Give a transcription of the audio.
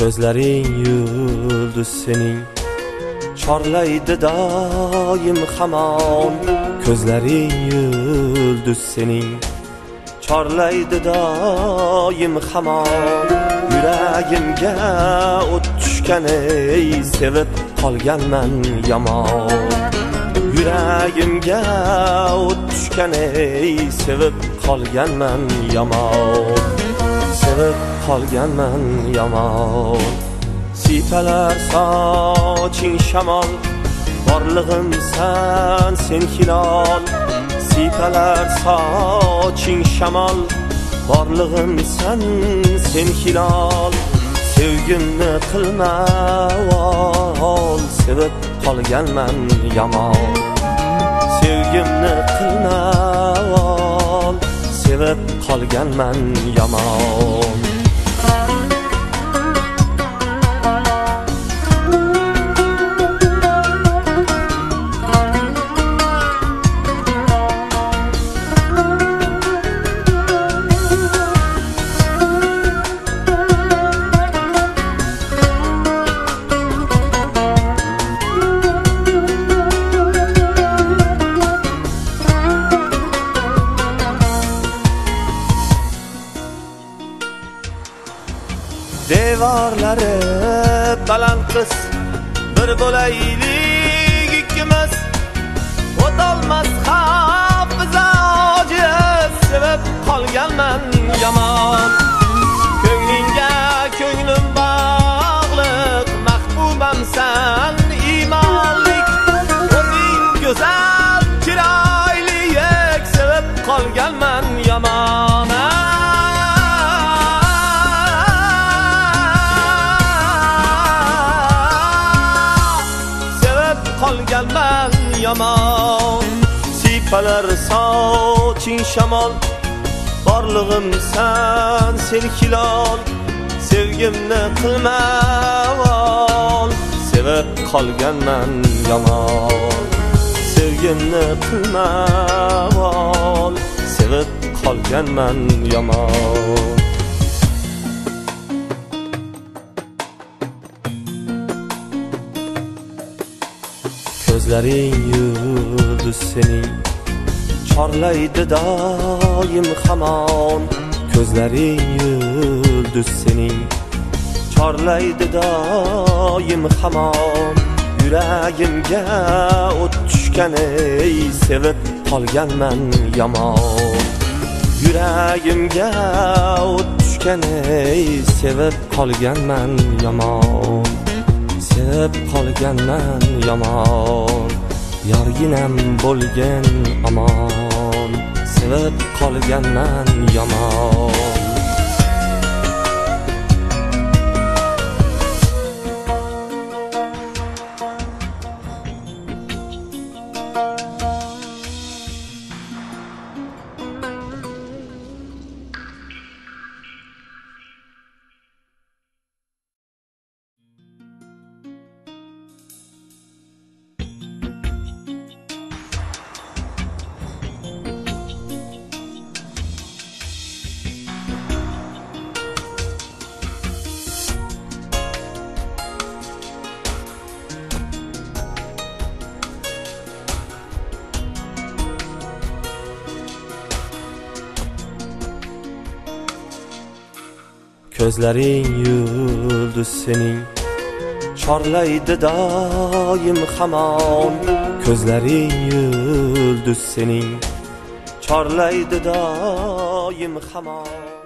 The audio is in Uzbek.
Ko'zlaring yulduz sening, chorlaydi doim hamon. Ko'zlaring yulduz sening, chorlaydi doim hamon. Yuragimga o't tushgan ey, sevib qolganman yomon. Yuragimga o't tushgan ey, sevib qolganman yomon. Sevib qolganman yomon. Siypalar soching shamol, borlig'im sen hilol. Siypalar soching shamol, borlig'im sen hilol. Sevgimni qilma ol, sevib qolganman yomon. Sevgimni qilma ol, sevib qolganman yomon. Devorlari baland qiz, bir bo'laylik ikkimiz. O'tolmas hafiza ojiz, sevib qolganman yomon. Ko'nglingga ko'nglim bog'liq, mahbubam san iymonlik. O'zing go'zal chiroyli, sevib qolganman yomon. Qolganman yomon. Siypalar soching shamol, borlig'im sen hilol. Sevgimni qilma ol, sevib qolganman yomon. Sevgimni qilma ol, sevib qolganman yomon. Ko'zlaring yulduz sening, chorlaydi doim hamon. Ko'zlaring yulduz sening, chorlaydi doim hamon. Yuragimga o't tushgan ey, sevib qolganman yomon. Yuragimga o't tushgan ey, sevib qolganman yomon. Sevib qolganman yomon. Yorginam bo'lgin amon, sevib qolganman yomon. Ko'zlaring yulduz sening, chorlaydi doim hamon. Ko'zlaring yulduz sening, chorlaydi doim hamon.